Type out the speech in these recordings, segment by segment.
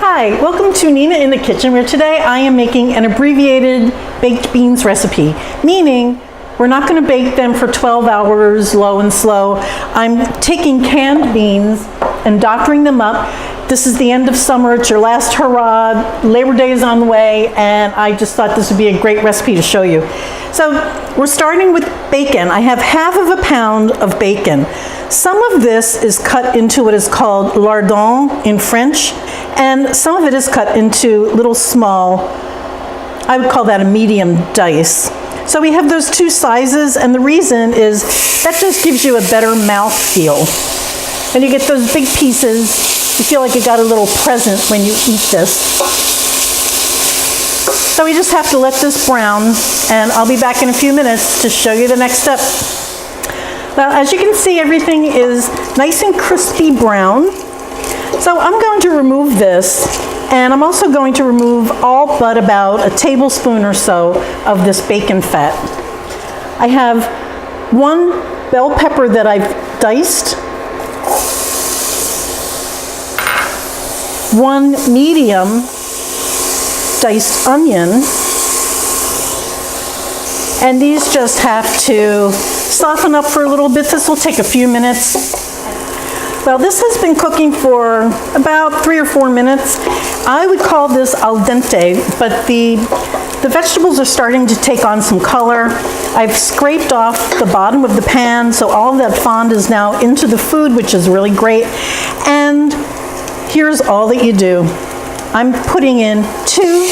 Hi, welcome to Nina in the Kitchen, where today I am making an abbreviated baked beans recipe, meaning we're not going to bake them for 12 hours low and slow. I'm taking canned beans and doctoring them up. This is the end of summer, it's your last hurrah, Labor Day is on the way, and I just thought this would be a great recipe to show you. So we're starting with bacon. I have half of a pound of bacon. Some of this is cut into what is called lardons in French, and some of it is cut into little small, I would call that a medium dice. So we have those two sizes, and the reason is that just gives you a better mouth feel. When you get those big pieces, you feel like you got a little present when you eat this. So we just have to let this brown, and I'll be back in a few minutes to show you the next step. Well, as you can see, everything is nice and crispy brown. So I'm going to remove this, and I'm also going to remove all but about a tablespoon or so of this bacon fat. I have one bell pepper that I've diced, one medium diced onion, and these just have to soften up for a little bit. This will take a few minutes. Well, this has been cooking for about 3 or 4 minutes. I would call this al dente, but the vegetables are starting to take on some color. I've scraped off the bottom of the pan, so all of that fond is now into the food, which is really great. And here's all that you do. I'm putting in two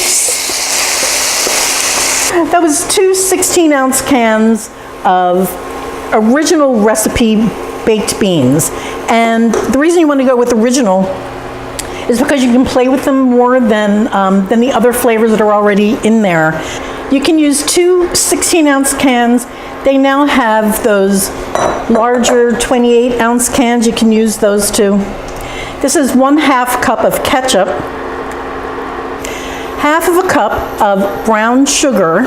16-ounce cans of original recipe baked beans. And the reason you want to go with original is because you can play with them more than the other flavors that are already in there. You can use two 16-ounce cans. They now have those larger 28-ounce cans. You can use those too. This is 1/2 cup of ketchup, 1/2 cup of brown sugar.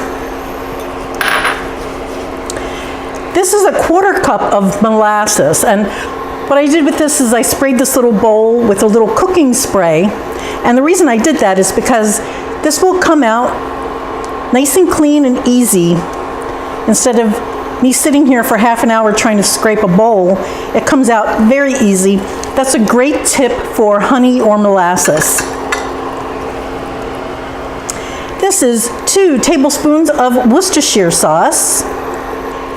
This is 1/4 cup of molasses, and what I did with this is I sprayed this little bowl with a little cooking spray, and the reason I did that is because this will come out nice and clean and easy. Instead of me sitting here for half an hour trying to scrape a bowl, it comes out very easy. That's a great tip for honey or molasses. This is 2 tablespoons of Worcestershire sauce.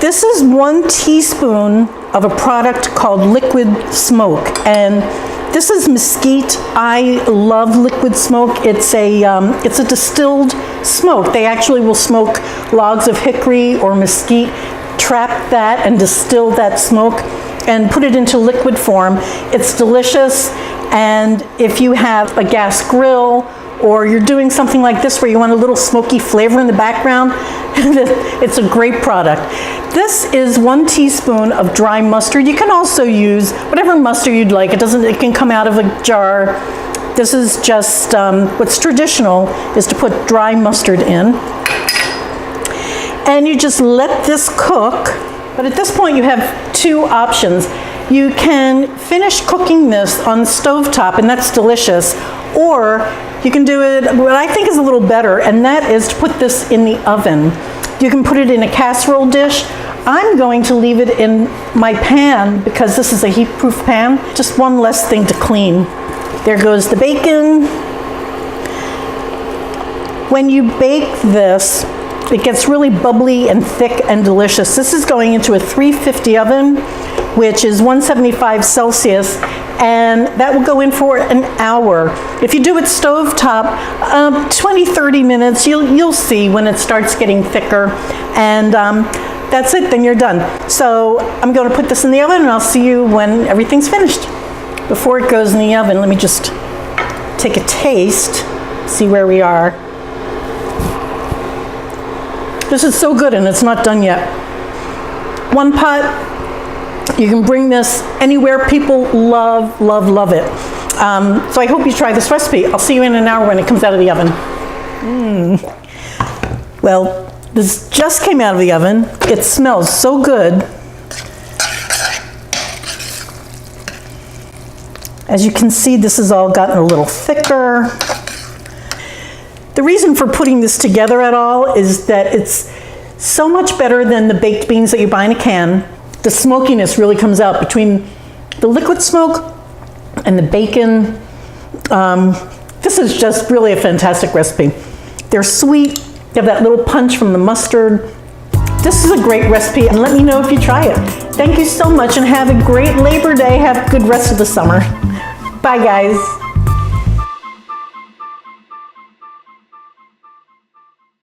This is 1 teaspoon of a product called liquid smoke, and this is mesquite. I love liquid smoke. It's a distilled smoke. They actually will smoke logs of hickory or mesquite, trap that and distill that smoke and put it into liquid form. It's delicious, and if you have a gas grill or you're doing something like this where you want a little smoky flavor in the background, it's a great product. This is 1 teaspoon of dry mustard. You can also use whatever mustard you'd like. It can come out of a jar. This is just, what's traditional is to put dry mustard in. And you just let this cook. But at this point you have 2 options. You can finish cooking this on the stovetop, and that's delicious. Or you can do it, what I think is a little better, and that is to put this in the oven. You can put it in a casserole dish. I'm going to leave it in my pan because this is a heat-proof pan. Just one less thing to clean. There goes the bacon. When you bake this, it gets really bubbly and thick and delicious. This is going into a 350 oven, which is 175 Celsius, and that will go in for an hour. If you do it stovetop, 20-30 minutes, you'll see when it starts getting thicker, and that's it, then you're done. So I'm going to put this in the oven, and I'll see you when everything's finished. Before it goes in the oven, let me just take a taste, see where we are. This is so good, and it's not done yet. 1 pot. You can bring this anywhere. People love, love, love it. So I hope you try this recipe. I'll see you in an hour when it comes out of the oven. Well, this just came out of the oven. It smells so good. As you can see, this has all gotten a little thicker. The reason for putting this together at all is that it's so much better than the baked beans that you buy in a can. The smokiness really comes out between the liquid smoke and the bacon. This is just really a fantastic recipe. They're sweet, they have that little punch from the mustard. This is a great recipe, and let me know if you try it. Thank you so much, and have a great Labor Day. Have a good rest of the summer. Bye, guys.